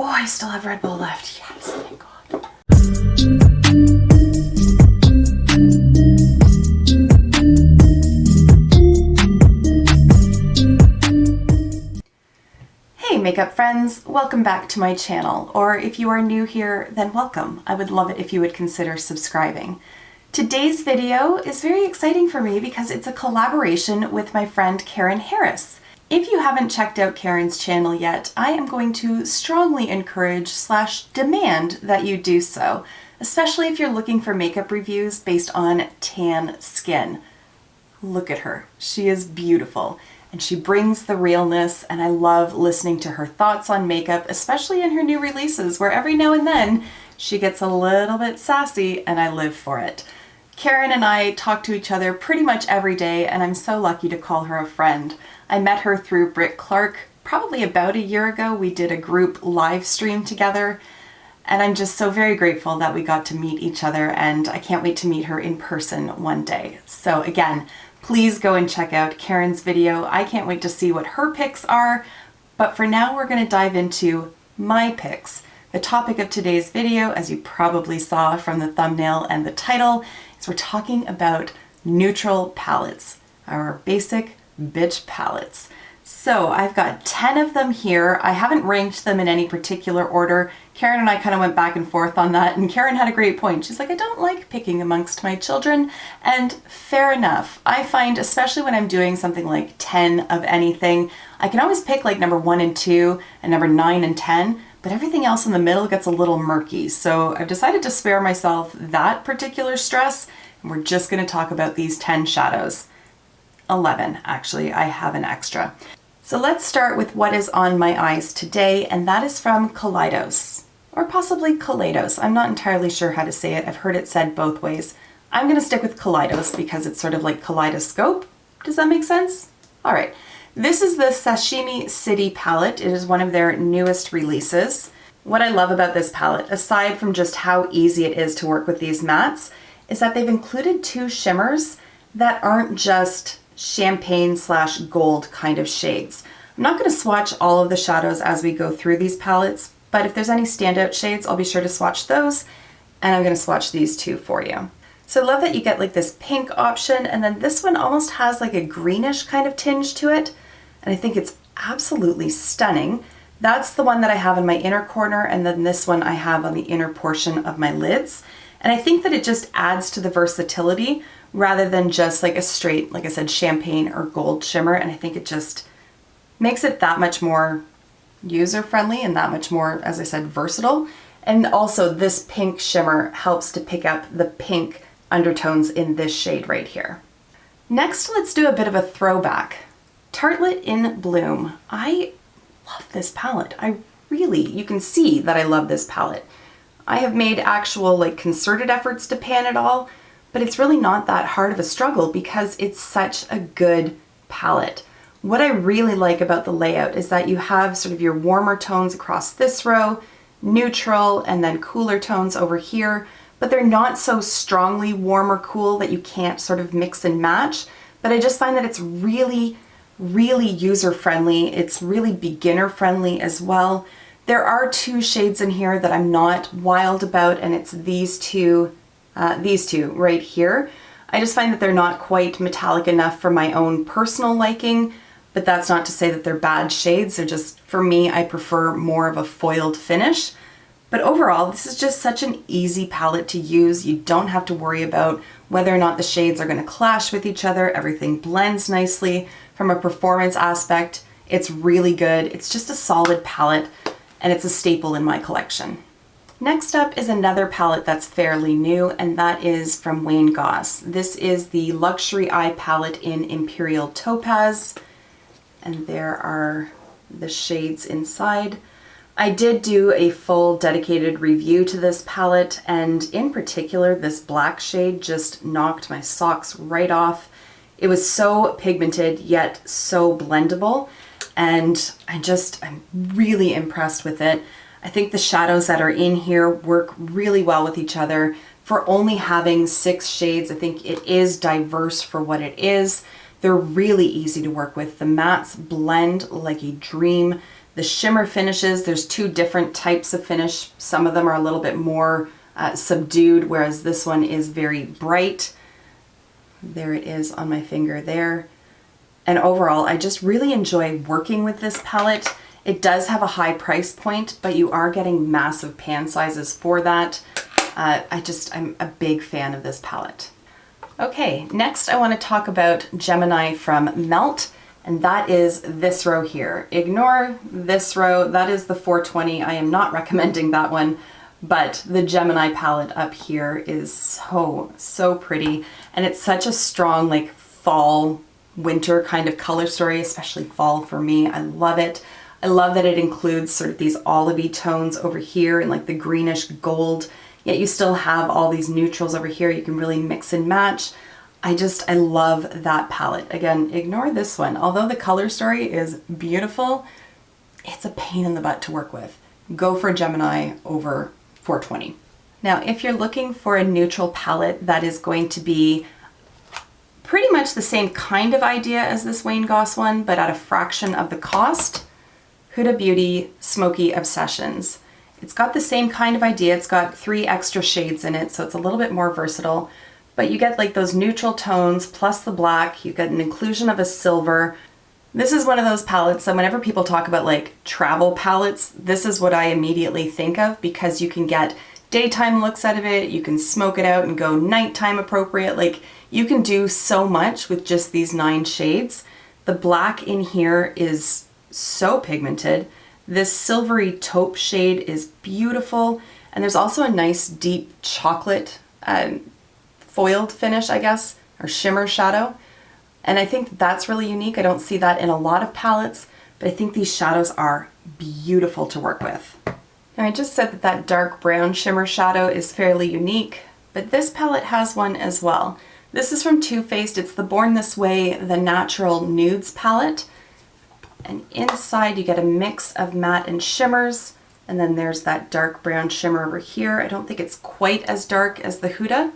Oh, I still have Red Bull left. Yes, thank God. Hey makeup friends, welcome back to my channel, or if you are new here, then welcome. I would love it if you would consider subscribing. Today's video is very exciting for me because it's a collaboration with my friend Karen Harris. If you haven't checked out Karen's channel yet, I am going to strongly encourage / demand that you do so, especially if you're looking for makeup reviews based on tan skin. Look at her, she is beautiful. And she brings the realness, and I love listening to her thoughts on makeup, especially in her new releases, where every now and then she gets a little bit sassy, and I live for it. Karen and I talk to each other pretty much every day, and I'm so lucky to call her a friend. I met her through Britt Clark probably about a year ago. We did a group live stream together, and I'm just so very grateful that we got to meet each other, and I can't wait to meet her in person one day. So again, please go and check out Karen's video. I can't wait to see what her picks are, but for now we're going to dive into my picks. The topic of today's video, as you probably saw from the thumbnail and the title, is we're talking about neutral palettes, our basic bitch palettes. So I've got 10 of them here. I haven't ranked them in any particular order. Karen and I kind of went back and forth on that, and Karen had a great point. She's like, I don't like picking amongst my children, and fair enough. I find, especially when I'm doing something like 10 of anything, I can always pick like number 1 and 2 and number 9 and 10, but everything else in the middle gets a little murky. So I've decided to spare myself that particular stress, and we're just going to talk about these 10 shadows. 11, actually, I have an extra. So let's start with what is on my eyes today, and that is from Collidos, or possibly collidos. I'm not entirely sure how to say it. I've heard it said both ways. I'm going to stick with Collidos because it's sort of like kaleidoscope. Does that make sense? All right. This is the Sashimi City palette. It is one of their newest releases. What I love about this palette, aside from just how easy it is to work with these mattes, is that they've included 2 shimmers that aren't just champagne / gold kind of shades. I'm not going to swatch all of the shadows as we go through these palettes, but if there's any standout shades, I'll be sure to swatch those, and I'm going to swatch these 2 for you. So I love that you get like this pink option, and then this one almost has like a greenish kind of tinge to it, and I think it's absolutely stunning. That's the one that I have in my inner corner, and then this one I have on the inner portion of my lids, and I think that it just adds to the versatility rather than just like a straight, like I said, champagne or gold shimmer, and I think it just makes it that much more user-friendly and that much more, as I said, versatile. And also this pink shimmer helps to pick up the pink undertones in this shade right here. Next, let's do a bit of a throwback. Tartlet in Bloom. I love this palette. You can see that I love this palette. I have made actual like concerted efforts to pan it all, but it's really not that hard of a struggle because it's such a good palette. What I really like about the layout is that you have sort of your warmer tones across this row, neutral, and then cooler tones over here, but they're not so strongly warm or cool that you can't sort of mix and match. But I just find that it's really, really user-friendly. It's really beginner-friendly as well. There are 2 shades in here that I'm not wild about, and it's these two right here. I just find that they're not quite metallic enough for my own personal liking, but that's not to say that they're bad shades. They're just, for me, I prefer more of a foiled finish. But overall, this is just such an easy palette to use. You don't have to worry about whether or not the shades are going to clash with each other. Everything blends nicely. From a performance aspect, it's really good. It's just a solid palette, and it's a staple in my collection. Next up is another palette that's fairly new, and that is from Wayne Goss. This is the Luxury Eye palette in Imperial Topaz, and there are the shades inside. I did do a full dedicated review to this palette, and in particular this black shade just knocked my socks right off. It was so pigmented yet so blendable, and I'm really impressed with it. I think the shadows that are in here work really well with each other. For only having 6 shades, I think it is diverse for what it is. They're really easy to work with. The mattes blend like a dream. The shimmer finishes, there's two different types of finish. Some of them are a little bit more subdued, whereas this one is very bright. There it is on my finger there. And overall, I just really enjoy working with this palette. It does have a high price point, but you are getting massive pan sizes for that. I'm a big fan of this palette. Okay, next I want to talk about Gemini from Melt, and that is this row here. Ignore this row, that is the 420. I am not recommending that one, but the Gemini palette up here is so pretty, and it's such a strong like fall, winter kind of color story, especially fall for me. I love it. I love that it includes sort of these olivey tones over here and like the greenish gold, yet you still have all these neutrals over here. You can really mix and match. I love that palette. Again, ignore this one. Although the color story is beautiful, it's a pain in the butt to work with. Go for Gemini over 420. Now, if you're looking for a neutral palette that is going to be pretty much the same kind of idea as this Wayne Goss one, but at a fraction of the cost, Huda Beauty Smoky Obsessions. It's got the same kind of idea. It's got 3 extra shades in it, so it's a little bit more versatile, but you get like those neutral tones plus the black. You get an inclusion of a silver. This is one of those palettes that whenever people talk about like travel palettes, this is what I immediately think of, because you can get daytime looks out of it, you can smoke it out and go nighttime appropriate. Like, you can do so much with just these 9 shades. The black in here is so pigmented. This silvery taupe shade is beautiful, and there's also a nice deep chocolate foiled finish, I guess, or shimmer shadow. And I think that's really unique. I don't see that in a lot of palettes, but I think these shadows are beautiful to work with. Now, I just said that that dark brown shimmer shadow is fairly unique, but this palette has one as well. This is from Too Faced. It's the Born This Way, the Natural Nudes palette. And inside you get a mix of matte and shimmers, and then there's that dark brown shimmer over here. I don't think it's quite as dark as the Huda,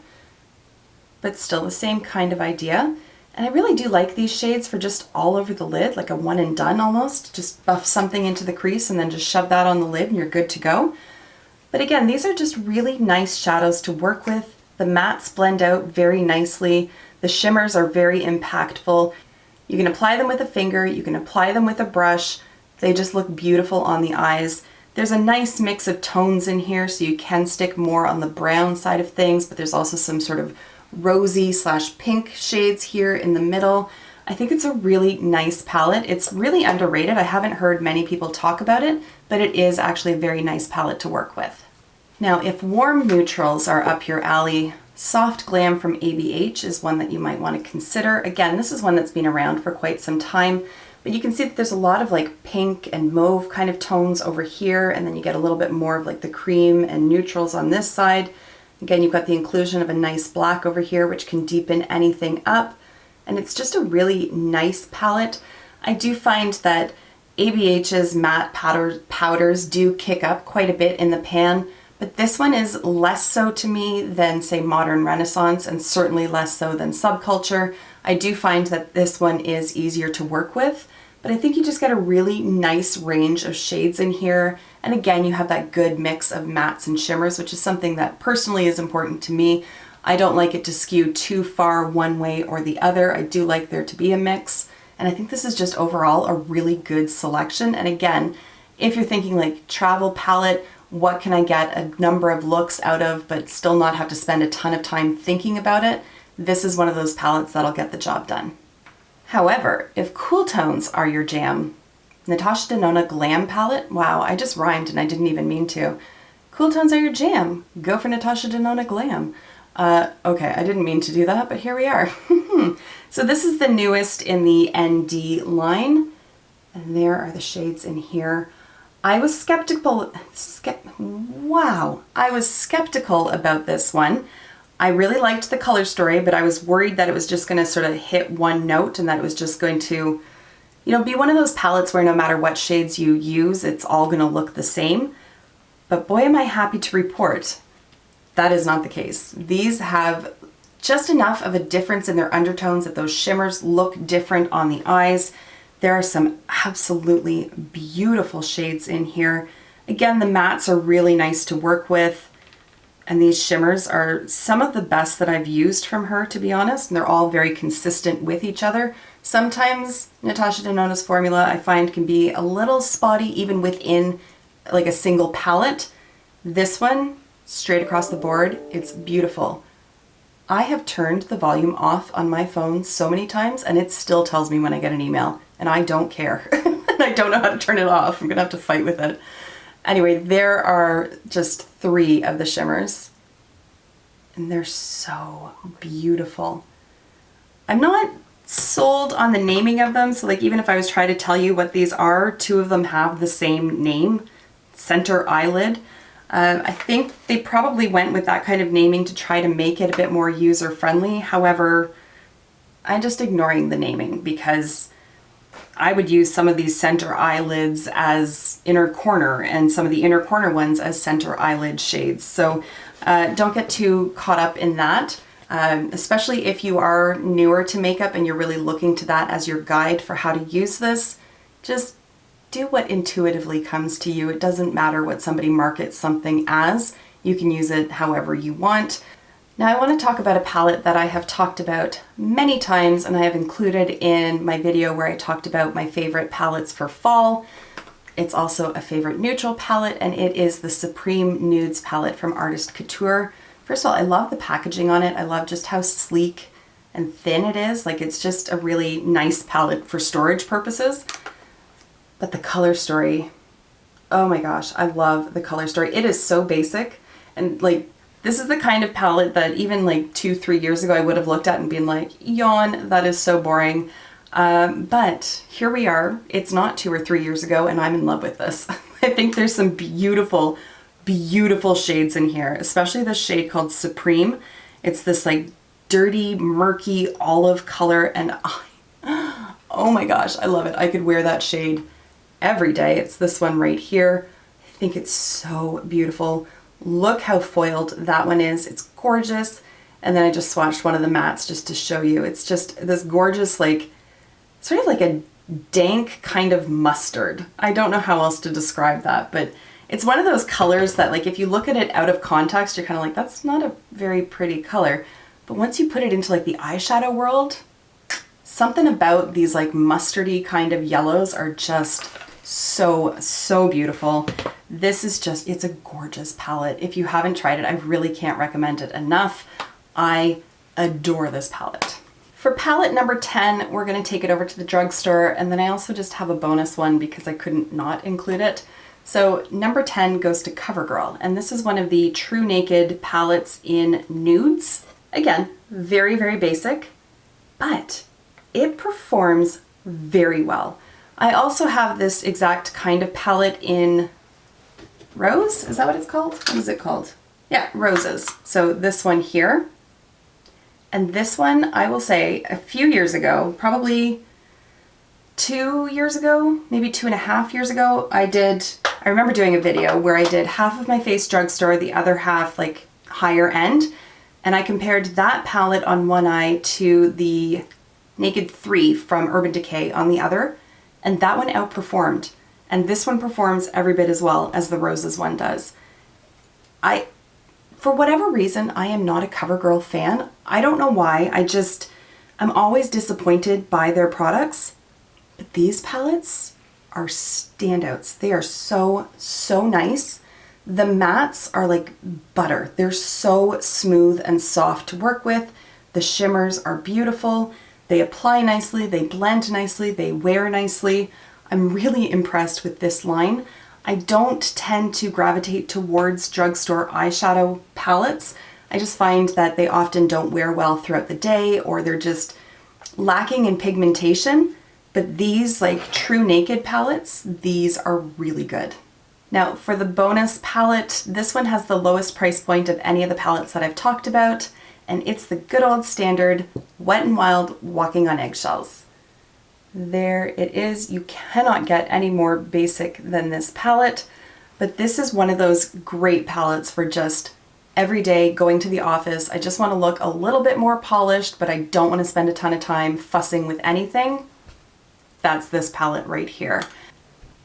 but still the same kind of idea. And I really do like these shades for just all over the lid, like a one and done almost. Just buff something into the crease and then just shove that on the lid and you're good to go. But again, these are just really nice shadows to work with. The mattes blend out very nicely. The shimmers are very impactful. You can apply them with a finger, you can apply them with a brush. They just look beautiful on the eyes. There's a nice mix of tones in here, so you can stick more on the brown side of things, but there's also some sort of rosy / pink shades here in the middle. I think it's a really nice palette. It's really underrated. I haven't heard many people talk about it, but it is actually a very nice palette to work with. Now, if warm neutrals are up your alley, Soft Glam from ABH is one that you might want to consider. Again, this is one that's been around for quite some time, but you can see that there's a lot of like pink and mauve kind of tones over here, and then you get a little bit more of like the cream and neutrals on this side. Again, you've got the inclusion of a nice black over here, which can deepen anything up, and it's just a really nice palette. I do find that ABH's matte powders do kick up quite a bit in the pan, but this one is less so to me than, say, Modern Renaissance, and certainly less so than Subculture. I do find that this one is easier to work with, but I think you just get a really nice range of shades in here. And again, you have that good mix of mattes and shimmers, which is something that personally is important to me. I don't like it to skew too far one way or the other. I do like there to be a mix. And I think this is just overall a really good selection. And again, if you're thinking like travel palette, what can I get a number of looks out of but still not have to spend a ton of time thinking about it, this is one of those palettes that'll get the job done. However, if cool tones are your jam, Natasha Denona Glam palette, wow, I just rhymed and I didn't even mean to. Cool tones are your jam, go for Natasha Denona Glam. Okay, I didn't mean to do that, but here we are. So this is the newest in the ND line, and there are the shades in here. I was skeptical about this one. I really liked the color story, but I was worried that it was just going to sort of hit one note and that it was just going to, you know, be one of those palettes where no matter what shades you use, it's all going to look the same. But boy, am I happy to report that is not the case. These have just enough of a difference in their undertones that those shimmers look different on the eyes. There are some absolutely beautiful shades in here. Again, the mattes are really nice to work with. And these shimmers are some of the best that I've used from her, to be honest. And they're all very consistent with each other. Sometimes Natasha Denona's formula I find can be a little spotty even within like a single palette. This one, straight across the board, it's beautiful. I have turned the volume off on my phone so many times and it still tells me when I get an email, and I don't care. And I don't know how to turn it off. I'm gonna have to fight with it. Anyway, there are just 3 of the shimmers and they're so beautiful. I'm not sold on the naming of them, so like even if I was trying to tell you what these are, 2 of them have the same name, Center Eyelid. I think they probably went with that kind of naming to try to make it a bit more user-friendly. However, I'm just ignoring the naming because I would use some of these center eyelids as inner corner and some of the inner corner ones as center eyelid shades. So don't get too caught up in that, especially if you are newer to makeup and you're really looking to that as your guide for how to use this. Just do what intuitively comes to you. It doesn't matter what somebody markets something as. You can use it however you want. Now I want to talk about a palette that I have talked about many times and I have included in my video where I talked about my favorite palettes for fall. It's also a favorite neutral palette, and it is the Supreme Nudes palette from Artist Couture. First of all, I love the packaging on it. I love just how sleek and thin it is. Like, it's just a really nice palette for storage purposes. But the color story, oh my gosh, I love the color story. It is so basic, and like, this is the kind of palette that even like 2-3 years ago I would have looked at and been like, yawn, that is so boring. But here we are. It's not 2 or 3 years ago and I'm in love with this. I think there's some beautiful, beautiful shades in here, especially the shade called Supreme. It's this like dirty, murky olive color, and oh my gosh, I love it. I could wear that shade every day. It's this one right here. I think it's so beautiful. Look how foiled that one is. It's gorgeous. And then I just swatched one of the mattes just to show you. It's just this gorgeous, like, sort of like a dank kind of mustard. I don't know how else to describe that, but it's one of those colors that, like, if you look at it out of context, you're kind of like, that's not a very pretty color. But once you put it into like the eyeshadow world, something about these like mustardy kind of yellows are just so, so beautiful. This is just, it's a gorgeous palette. If you haven't tried it, I really can't recommend it enough. I adore this palette. For palette number 10, we're going to take it over to the drugstore, and then I also just have a bonus one because I couldn't not include it. So number 10 goes to CoverGirl, and this is one of the True Naked palettes in nudes. Again, very, very basic, but it performs very well. I also have this exact kind of palette in Rose. Is that what it's called? What is it called? Yeah, Roses. So this one here. And this one, I will say, a few years ago, probably 2 years ago, maybe 2.5 years ago, I remember doing a video where I did half of my face drugstore, the other half like higher end. And I compared that palette on one eye to the Naked 3 from Urban Decay on the other. And that one outperformed. And this one performs every bit as well as the Roses one does. For whatever reason, I am not a CoverGirl fan. I don't know why. I'm always disappointed by their products. But these palettes are standouts. They are so, so nice. The mattes are like butter. They're so smooth and soft to work with. The shimmers are beautiful. They apply nicely, they blend nicely, they wear nicely. I'm really impressed with this line. I don't tend to gravitate towards drugstore eyeshadow palettes. I just find that they often don't wear well throughout the day, or they're just lacking in pigmentation. But these, like True Naked palettes, these are really good. Now for the bonus palette, this one has the lowest price point of any of the palettes that I've talked about, and it's the good old standard Wet n Wild Walking on Eggshells. There it is. You cannot get any more basic than this palette, but this is one of those great palettes for just every day going to the office. I just want to look a little bit more polished, but I don't want to spend a ton of time fussing with anything. that's this palette right here.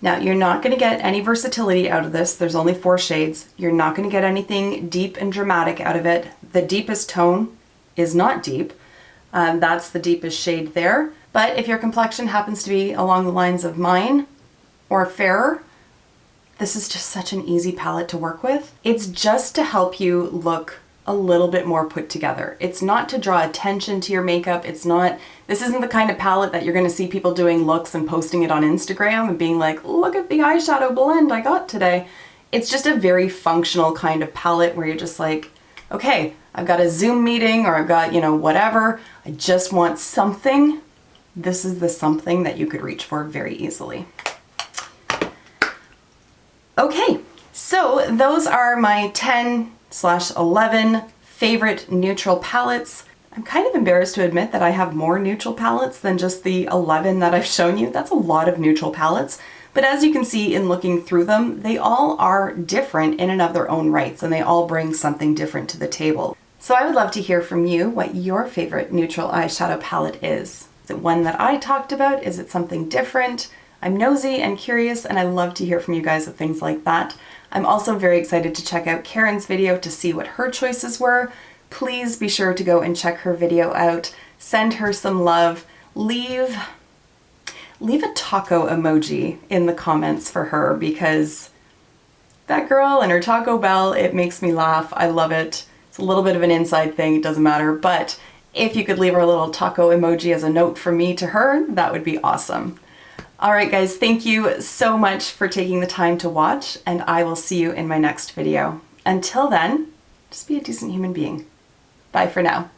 Now, you're not going to get any versatility out of this. There's only 4 shades. You're not going to get anything deep and dramatic out of it. The deepest tone is not deep. That's the deepest shade there. But if your complexion happens to be along the lines of mine or fairer, this is just such an easy palette to work with. It's just to help you look a little bit more put together. It's not to draw attention to your makeup. This isn't the kind of palette that you're gonna see people doing looks and posting it on Instagram and being like, look at the eyeshadow blend I got today. It's just a very functional kind of palette where you're just like, okay, I've got a Zoom meeting or I've got, whatever. I just want something. This is the something that you could reach for very easily. Okay, so those are my 10/11 favorite neutral palettes. I'm kind of embarrassed to admit that I have more neutral palettes than just the 11 that I've shown you. That's a lot of neutral palettes, but as you can see in looking through them, they all are different in and of their own rights, and they all bring something different to the table. So I would love to hear from you what your favorite neutral eyeshadow palette is. Is it one that I talked about? Is it something different? I'm nosy and curious, and I love to hear from you guys with things like that. I'm also very excited to check out Karen's video to see what her choices were. Please be sure to go and check her video out. Send her some love. Leave a taco emoji in the comments for her, because that girl and her Taco Bell, it makes me laugh. I love it. It's a little bit of an inside thing, it doesn't matter, but if you could leave her a little taco emoji as a note from me to her, that would be awesome. All right, guys, thank you so much for taking the time to watch, and I will see you in my next video. Until then, just be a decent human being. Bye for now.